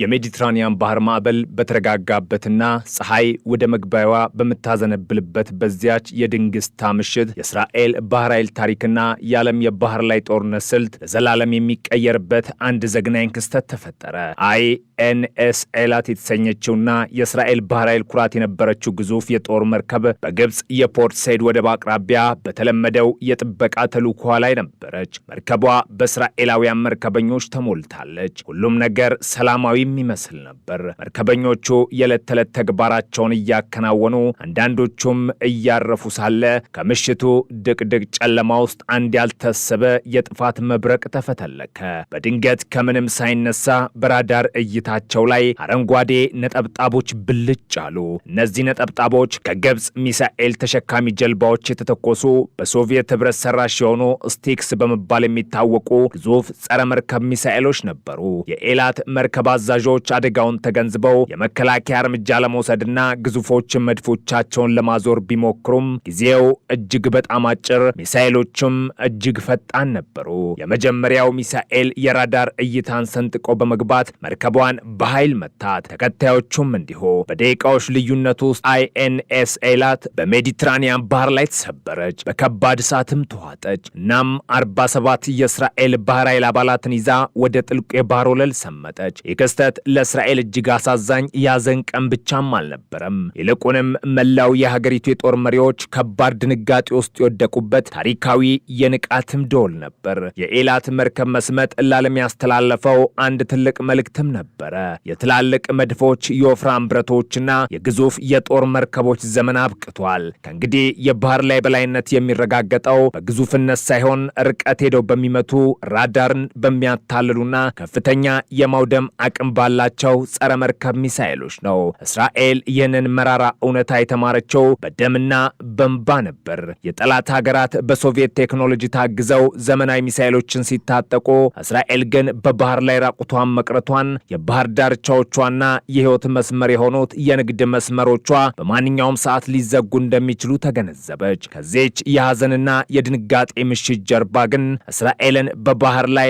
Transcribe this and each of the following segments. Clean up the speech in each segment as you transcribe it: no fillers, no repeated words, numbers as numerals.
የሜዲትራኒያን ባህር ማዕበል በተረጋጋበትና ፀሐይ ወደ መግቢያዋ በመታዘነብልበት በዚያች የድንግስታ ምሽት የእስራኤል ባህር ኃይል ታሪክና የዓለም የባህር ላይ ጦርነት ስልት ለዘላለም የሚቀየርበት አንድ ዘግናኝ ክስተት ተፈጠረ። አይኤንኤስ ኤላት የተሰኘችውና የእስራኤል ባህር ኃይል ኩራት የነበረችው ግዙፍ የጦር መርከብ በግብፅ የፖርት ሰይድ ወደብ አቅራቢያ በተለመደው የጥበቃ ተልዕኮ ላይ ነበረች። መርከቧ በእስራኤላውያን መርከበኞች ተሞልታለች። ሁሉም ነገር ሰላማዊ የሚመስል ነበር። መርከበኞቹ የዕለት ተዕለት ተግባራቸውን እያከናወኑ አንዳንዶቹም እያረፉ ሳለ ከምሽቱ ድቅድቅ ጨለማ ውስጥ አንድ ያልታሰበ የጥፋት መብረቅ ተፈተለከ። በድንገት ከምንም ሳይነሳ በራዳር እይታቸው ላይ አረንጓዴ ነጠብጣቦች ብልጭ አሉ። እነዚህ ነጠብጣቦች ከግብፅ ሚሳኤል ተሸካሚ ጀልባዎች የተተኮሱ በሶቪየት ህብረት ሰራሽ የሆኑ ስቲክስ በመባል የሚታወቁ ግዙፍ ጸረ መርከብ ሚሳኤሎች ነበሩ። የኤላት መርከብ አዛዦች አደጋውን ተገንዝበው የመከላከያ እርምጃ ለመውሰድና ግዙፎች መድፎቻቸውን ለማዞር ቢሞክሩም ጊዜው እጅግ በጣም አጭር፣ ሚሳኤሎቹም እጅግ ፈጣን ነበሩ። የመጀመሪያው ሚሳኤል የራዳር እይታን ሰንጥቆ በመግባት መርከቧን በኃይል መታት። ተከታዮቹም እንዲሁ። በደቂቃዎች ልዩነት ውስጥ አይኤንኤስ ኤላት በሜዲትራኒያን ባህር ላይ ተሰበረች፣ በከባድ እሳትም ተዋጠች። እናም 47 የእስራኤል ባህር ኃይል አባላትን ይዛ ወደ ጥልቁ የባህር ወለል ሰመጠች። ይህ ክስተት ለእስራኤል እጅግ አሳዛኝ ያዘን ቀን ብቻም አልነበረም። ይልቁንም መላው የሀገሪቱ የጦር መሪዎች ከባድ ድንጋጤ ውስጥ የወደቁበት ታሪካዊ የንቃትም ደወል ነበር። የኤላት መርከብ መስመጥ ለዓለም ያስተላለፈው አንድ ትልቅ መልእክትም ነበረ። የትላልቅ መድፎች፣ የወፍራም ብረቶችና የግዙፍ የጦር መርከቦች ዘመን አብቅቷል። ከእንግዲህ የባህር ላይ በላይነት የሚረጋገጠው በግዙፍነት ሳይሆን ርቀት ሄደው በሚመቱ ራዳርን በሚያታልሉና ከፍተኛ የማውደም አቅም ባላቸው ጸረ መርከብ ሚሳኤሎች ነው። እስራኤል ይህንን መራራ እውነታ የተማረችው በደምና በእንባ ነበር። የጠላት ሀገራት በሶቪየት ቴክኖሎጂ ታግዘው ዘመናዊ ሚሳኤሎችን ሲታጠቁ፣ እስራኤል ግን በባህር ላይ ራቁቷን መቅረቷን፣ የባህር ዳርቻዎቿና የህይወት መስመር የሆኑት የንግድ መስመሮቿ በማንኛውም ሰዓት ሊዘጉ እንደሚችሉ ተገነዘበች። ከዚች የሐዘንና የድንጋጤ ምሽት ጀርባ ግን እስራኤልን በባህር ላይ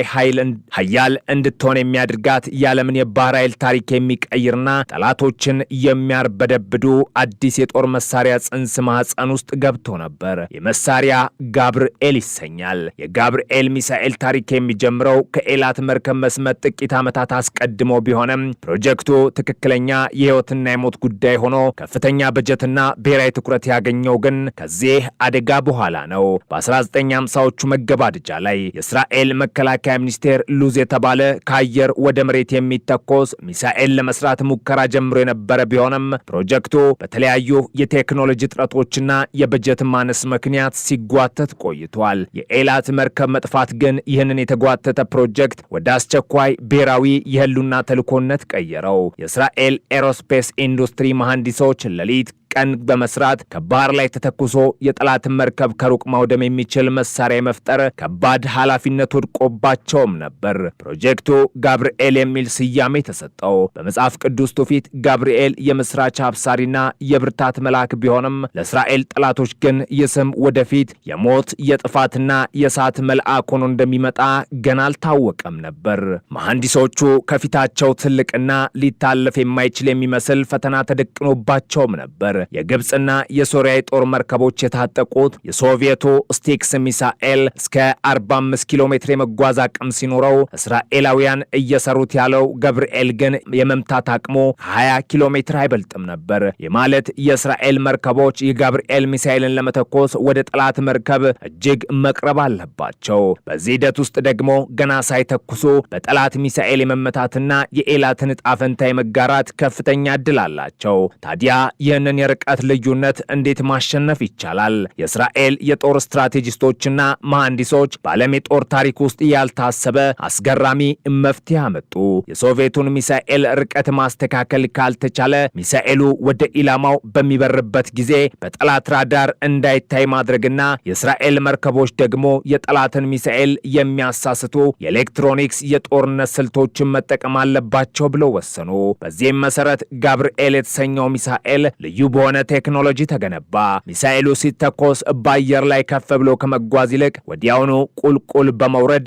ኃያል እንድትሆን የሚያደርጋት የዓለምን የባህር ኃይል ታሪክ የሚቀይርና ጠላቶችን የሚያርበደብዱ አዲስ የጦር መሳሪያ ጽንስ ማህፀን ውስጥ ገብቶ ነበር። የመሳሪያ ጋብርኤል ይሰኛል። የጋብርኤል ሚሳኤል ታሪክ የሚጀምረው ከኤላት መርከብ መስመጥ ጥቂት ዓመታት አስቀድሞ ቢሆንም ፕሮጀክቱ ትክክለኛ የህይወትና የሞት ጉዳይ ሆኖ ከፍተኛ በጀትና ብሔራዊ ትኩረት ያገኘው ግን ከዚህ አደጋ በኋላ ነው። በ1950ዎቹ መገባደጃ ላይ የእስራኤል መከላከያ ሚኒስቴር ሉዝ የተባለ ከአየር ወደ መሬት የሚተኮስ ሚሳኤል ለመስራት ሙከራ ጀምሮ የነበረ ቢሆንም ፕሮጀክቱ በተለያዩ የቴክኖሎጂ እጥረቶችና የበጀት ማነስ ምክንያት ሲጓተት ቆይቷል። የኤላት መርከብ መጥፋት ግን ይህንን የተጓተተ ፕሮጀክት ወደ አስቸኳይ ብሔራዊ የህልውና ተልዕኮነት ቀየረው። የእስራኤል ኤሮስፔስ ኢንዱስትሪ መሐንዲሶች ሌሊት ቀን በመስራት ከባህር ላይ ተተኩሶ የጠላትን መርከብ ከሩቅ ማውደም የሚችል መሳሪያ የመፍጠር ከባድ ኃላፊነት ወድቆባቸውም ነበር። ፕሮጀክቱ ጋብርኤል የሚል ስያሜ ተሰጠው። በመጽሐፍ ቅዱስ ትውፊት ጋብርኤል የምስራች አብሳሪና የብርታት መልአክ ቢሆንም ለእስራኤል ጠላቶች ግን ይህ ስም ወደፊት የሞት የጥፋትና የእሳት መልአክ ሆኖ እንደሚመጣ ገና አልታወቀም ነበር። መሐንዲሶቹ ከፊታቸው ትልቅና ሊታለፍ የማይችል የሚመስል ፈተና ተደቅኖባቸውም ነበር። የግብፅና የሶሪያ የጦር መርከቦች የታጠቁት የሶቪየቱ ስቲክስ ሚሳኤል እስከ 45 ኪሎ ሜትር የመጓዝ አቅም ሲኖረው እስራኤላውያን እየሰሩት ያለው ገብርኤል ግን የመምታት አቅሙ 20 ኪሎ ሜትር አይበልጥም ነበር። የማለት የእስራኤል መርከቦች የጋብርኤል ሚሳኤልን ለመተኮስ ወደ ጠላት መርከብ እጅግ መቅረብ አለባቸው። በዚህ ሂደት ውስጥ ደግሞ ገና ሳይተኩሱ በጠላት ሚሳኤል የመመታትና የኤላትን ዕጣ ፈንታ የመጋራት ከፍተኛ እድል አላቸው። ታዲያ ይህንን ርቀት ልዩነት እንዴት ማሸነፍ ይቻላል? የእስራኤል የጦር ስትራቴጂስቶችና መሐንዲሶች በዓለም የጦር ታሪክ ውስጥ ያልታሰበ አስገራሚ መፍትሄ አመጡ። የሶቪየቱን ሚሳኤል ርቀት ማስተካከል ካልተቻለ ሚሳኤሉ ወደ ኢላማው በሚበርበት ጊዜ በጠላት ራዳር እንዳይታይ ማድረግና የእስራኤል መርከቦች ደግሞ የጠላትን ሚሳኤል የሚያሳስቱ የኤሌክትሮኒክስ የጦርነት ስልቶችን መጠቀም አለባቸው ብለው ወሰኑ። በዚህም መሰረት ጋብርኤል የተሰኘው ሚሳኤል ልዩ በሆነ ቴክኖሎጂ ተገነባ። ሚሳኤሉ ሲተኮስ በአየር ላይ ከፍ ብሎ ከመጓዝ ይልቅ ወዲያውኑ ቁልቁል በመውረድ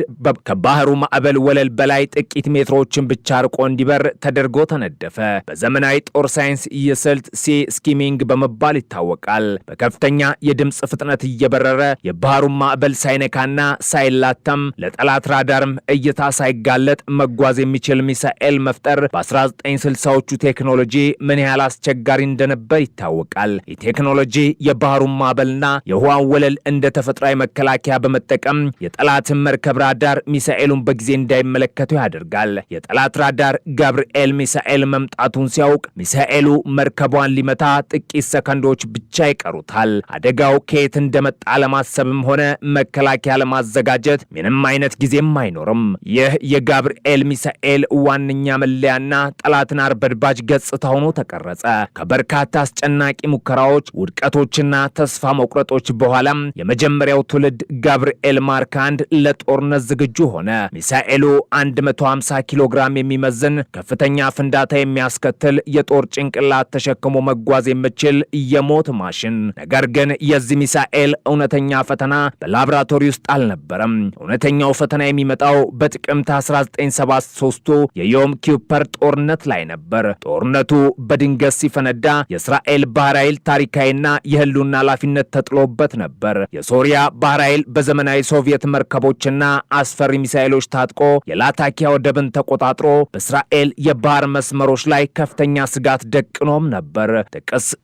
ከባህሩ ማዕበል ወለል በላይ ጥቂት ሜትሮችን ብቻ ርቆ እንዲበር ተደርጎ ተነደፈ። በዘመናዊ ጦር ሳይንስ ይህ ስልት ሲ ስኪሚንግ በመባል ይታወቃል። በከፍተኛ የድምፅ ፍጥነት እየበረረ የባህሩን ማዕበል ሳይነካና ሳይላተም ለጠላት ራዳርም እይታ ሳይጋለጥ መጓዝ የሚችል ሚሳኤል መፍጠር በ1960ዎቹ ቴክኖሎጂ ምን ያህል አስቸጋሪ እንደነበር ይታወቃል። ይህ ቴክኖሎጂ የባህሩን ማዕበልና የውሃን ወለል እንደ ተፈጥሯዊ መከላከያ በመጠቀም የጠላትን መርከብ ራዳር ሚሳኤሉን በጊዜ እንዳይመለከቱ ያደርጋል። የጠላት ራዳር ጋብርኤል ሚሳኤል መምጣቱን ሲያውቅ ሚሳኤሉ መርከቧን ሊመታ ጥቂት ሰከንዶች ብቻ ይቀሩታል። አደጋው ከየት እንደመጣ ለማሰብም ሆነ መከላከያ ለማዘጋጀት ምንም አይነት ጊዜም አይኖርም። ይህ የጋብርኤል ሚሳኤል ዋነኛ መለያና ጠላትን አርበድባጅ ገጽታ ሆኖ ተቀረጸ። ከበርካታ አስጨናቂ ሙከራዎች፣ ውድቀቶችና ተስፋ መቁረጦች በኋላም የመጀመሪያው ትውልድ ጋብርኤል ማርክ 1 ለጦርነት ዝግጁ ሆነ። ሚሳኤሉ 150 ኪሎ ግራም የሚመዝን ከፍተኛ ፍንዳታ የሚያስከትል የጦር ጭንቅላት ተሸክሞ መጓዝ የሚችል የሞት ማሽን። ነገር ግን የዚህ ሚሳኤል እውነተኛ ፈተና በላቦራቶሪ ውስጥ አልነበረም። እውነተኛው ፈተና የሚመጣው በጥቅምት 1973 የዮም ኪፐር ጦርነት ላይ ነበር። ጦርነቱ በድንገት ሲፈነዳ የእስራኤል ባህር ኃይል ታሪካዊና የህልውና ኃላፊነት ተጥሎበት ነበር። የሶሪያ ባህር ኃይል በዘመናዊ ሶቪየት መርከቦችና አስፈሪ ሚሳኤሎች ታጥቆ የላታኪያ ወደብን ተቆጣጥሮ በእስራኤል የባህር መስመሮች ላይ ከፍተኛ ስጋት ደቅኖም ነበር።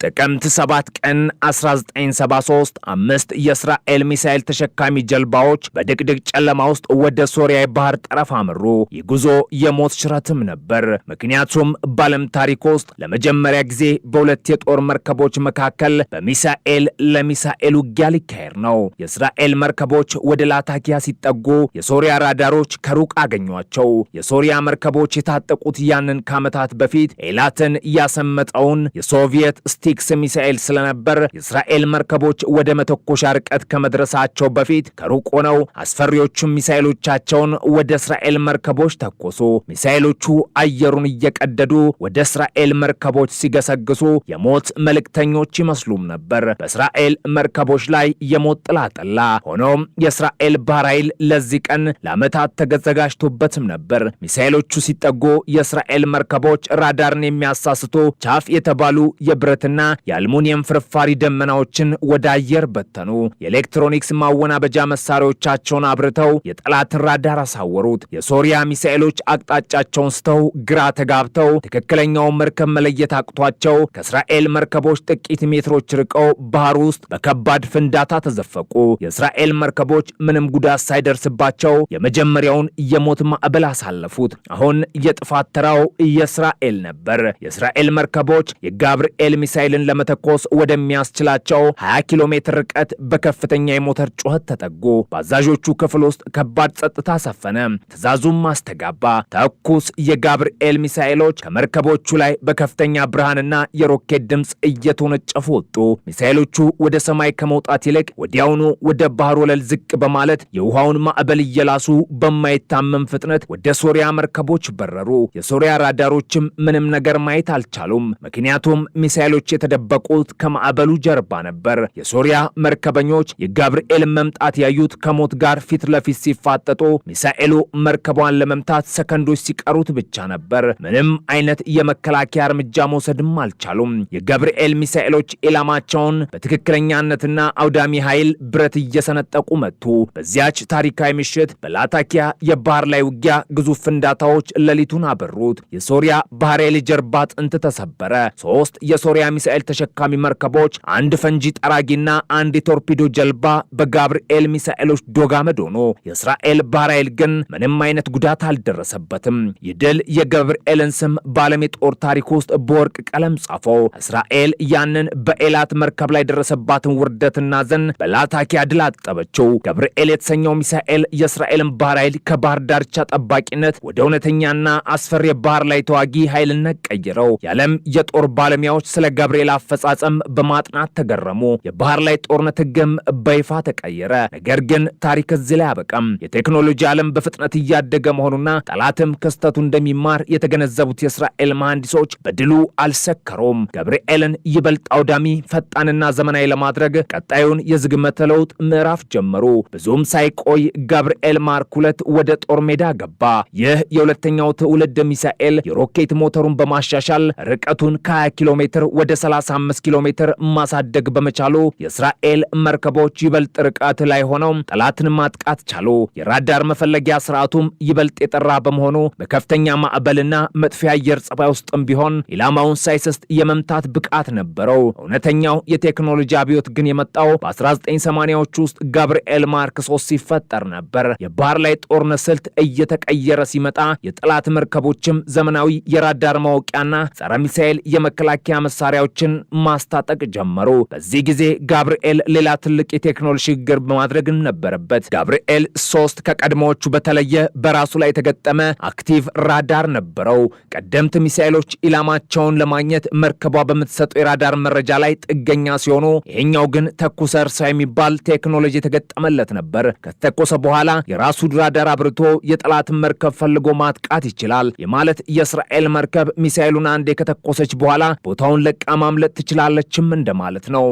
ጥቅምት 7 ቀን 1973 5 የእስራኤል ሚሳኤል ተሸካሚ ጀልባዎች በድቅድቅ ጨለማ ውስጥ ወደ ሶሪያ የባህር ጠረፍ አመሩ። ይህ ጉዞ የሞት ሽረትም ነበር። ምክንያቱም በዓለም ታሪክ ውስጥ ለመጀመሪያ ጊዜ በሁለት የጦር መርከቦች መካከል በሚሳኤል ለሚሳኤል ውጊያ ሊካሄድ ነው። የእስራኤል መርከቦች ወደ ላታኪያ ሲጠጉ የሶሪያ ራዳሮች ከሩቅ አገኟቸው። የሶሪያ መርከቦች የታጠቁት ያንን ከዓመታት በፊት ኤላትን ያሰመጠውን የሶቪየት ስቲክስ ሚሳኤል ስለነበር የእስራኤል መርከቦች ወደ መተኮሻ ርቀት ከመድረሳቸው በፊት ከሩቅ ሆነው አስፈሪዎቹም ሚሳኤሎቻቸውን ወደ እስራኤል መርከቦች ተኮሱ። ሚሳኤሎቹ አየሩን እየቀደዱ ወደ እስራኤል መርከቦች ሲገሰግሱ የሞት መልእክተኞች ይመስሉም ነበር። በእስራኤል መርከቦች ላይ የሞት ጥላ ጠላ። ሆኖም የእስራኤል ባህር ኃይል ለዚህ ቀን ለዓመታት ተዘጋጅቶበትም ነበር። ሚሳኤሎቹ ሲጠጉ የእስራኤል መርከቦች ራዳርን የሚያሳስቱ ቻፍ የተባሉ የብረትና የአልሙኒየም ፍርፋሪ ደመናዎችን ወደ አየር በተኑ። የኤሌክትሮኒክስ ማወናበጃ መሳሪያዎቻቸውን አብርተው የጠላትን ራዳር አሳወሩት። የሶሪያ ሚሳኤሎች አቅጣጫቸውን ስተው ግራ ተጋብተው ትክክለኛውን መርከብ መለየት አቅቷቸው ከእስራኤል መርከቦች ጥቂት ሜትሮች ርቀው ባህር ውስጥ በከባድ ፍንዳታ ተዘፈቁ። የእስራኤል መርከቦች ምንም ጉዳት ሳይደርስባቸው የመጀመሪያውን የሞት ማዕበል አሳለፉት። አሁን የጥፋት ተራው የእስራኤል ነበር። የእስራኤል መርከቦች የጋብርኤል ሚሳኤልን ለመተኮስ ወደሚያስችላቸው 20 ኪሎ ሜትር ርቀት በከፍተኛ የሞተር ጩኸት ተጠጉ። በአዛዦቹ ክፍል ውስጥ ከባድ ጸጥታ ሰፈነ። ትዕዛዙም ማስተጋባ። ተኩስ። የጋብርኤል ሚሳኤሎች ከመርከቦቹ ላይ በከፍተኛ ብርሃንና የሮኬት ድምፅ እየተወነጨፉ ወጡ። ሚሳኤሎቹ ወደ ሰማይ ከመውጣት ይልቅ ወዲያውኑ ወደ ባህር ወለል ዝቅ በማለት የውሃውን ማዕበል እየላሱ በማይታመም ፍጥነት ወደ ሶሪያ መርከቦች በረሩ። የሶሪያ ራዳሮችም ምንም ነገር ማየት አልቻሉም። ምክንያቱም ሚሳኤሎች የተደበቁት ከማዕበሉ ጀርባ ነበር። የሶሪያ መርከበኞች የጋብርኤል መምጣት ያዩት ከሞት ጋር ፊት ለፊት ሲፋጠጡ ሚሳኤሉ መርከቧን ለመምታት ሰከንዶች ሲቀሩት ብቻ ነበር። ምንም አይነት የመከላከያ እርምጃ መውሰድም አልቻሉም። የጋብርኤል ሚሳኤሎች ኢላማቸውን በትክክለኛነትና አውዳሚ ኃይል ብረት እየሰነጠቁ መቱ። በዚያች ታሪካዊ ምሽት በላታኪያ የባህር ላይ ውጊያ ግዙፍ ፍንዳታዎች ሌሊቱን አበሩት። የሶሪያ ባህር ኃይል ጀርባ አጥንት ተሰበረ። 3 የሶሪያ ሚሳኤል ተሸካሚ መርከቦች፣ አንድ ፈንጂ ጠራጊና አንድ የቶርፒዶ ጀልባ በጋብርኤል ሚሳኤሎች ዶጋመድ ሆኖ፣ የእስራኤል ባህር ኃይል ግን ምንም አይነት ጉዳት አልደረሰበትም። ይህ ድል የጋብርኤልን ስም በዓለም የጦር ታሪክ ውስጥ በወርቅ ቀለም ጻፈው። እስራኤል ያንን በኤላት መርከብ ላይ ደረሰባትን ውርደትና ዘን በላታኪያ ድል አጠበችው። ጋብርኤል የተሰኘው ሚሳኤል የእስራኤልን ባህር ኃይል ከባህር ዳርቻ ጠባቂነት ወደ እውነተኛና አስፈሪ የባህር ላይ ተዋጊ ኃይልነት ቀይረው። የዓለም የጦር ባለሙያዎች ስለ ጋብርኤል አፈጻጸም በማጥናት ተገረሙ። የባህር ላይ ጦርነት ህግም በይፋ ተቀየረ። ነገር ግን ታሪክ እዚህ ላይ አበቃም። የቴክኖሎጂ ዓለም በፍጥነት እያደገ መሆኑና ጠላትም ክስተቱ እንደሚማር የተገነዘቡት የእስራኤል መሐንዲሶች በድሉ አልሰከሩም። ጋብርኤል እስራኤልን ይበልጥ አውዳሚ፣ ፈጣንና ዘመናዊ ለማድረግ ቀጣዩን የዝግመተ ለውጥ ምዕራፍ ጀመሩ። ብዙም ሳይቆይ ጋብርኤል ማርክ 2 ወደ ጦር ሜዳ ገባ። ይህ የሁለተኛው ትውልድ ሚሳኤል የሮኬት ሞተሩን በማሻሻል ርቀቱን ከ20 ኪሎ ሜትር ወደ 35 ኪሎ ሜትር ማሳደግ በመቻሉ የእስራኤል መርከቦች ይበልጥ ርቀት ላይ ሆነው ጠላትን ማጥቃት ቻሉ። የራዳር መፈለጊያ ስርዓቱም ይበልጥ የጠራ በመሆኑ በከፍተኛ ማዕበልና መጥፊያ አየር ጸባይ ውስጥም ቢሆን ኢላማውን ሳይስት የመምታት ብቃት ነበረው። እውነተኛው የቴክኖሎጂ አብዮት ግን የመጣው በ1980ዎቹ ውስጥ ጋብርኤል ማርክ 3 ሲፈጠር ነበር። የባህር ላይ ጦርነት ስልት እየተቀየረ ሲመጣ የጠላት መርከቦችም ዘመናዊ የራዳር ማወቂያና ጸረ ሚሳኤል የመከላከያ መሳሪያዎችን ማስታጠቅ ጀመሩ። በዚህ ጊዜ ጋብርኤል ሌላ ትልቅ የቴክኖሎጂ ሽግግር በማድረግ ነበረበት። ጋብርኤል 3 ከቀድሞዎቹ በተለየ በራሱ ላይ የተገጠመ አክቲቭ ራዳር ነበረው። ቀደምት ሚሳኤሎች ኢላማቸውን ለማግኘት መርከቧ በምትሰጠው የራዳር መረጃ ላይ ጥገኛ ሲሆኑ፣ ይሄኛው ግን ተኩሰ እርሳ የሚባል ቴክኖሎጂ የተገጠመለት ነበር። ከተኮሰ በኋላ የራሱ ራዳር አብርቶ የጠላትን መርከብ ፈልጎ ማጥቃት ይችላል። የማለት የእስራኤል መርከብ ሚሳኤሉን አንዴ ከተኮሰች በኋላ ቦታውን ለቃ ማምለጥ ትችላለችም እንደማለት ነው።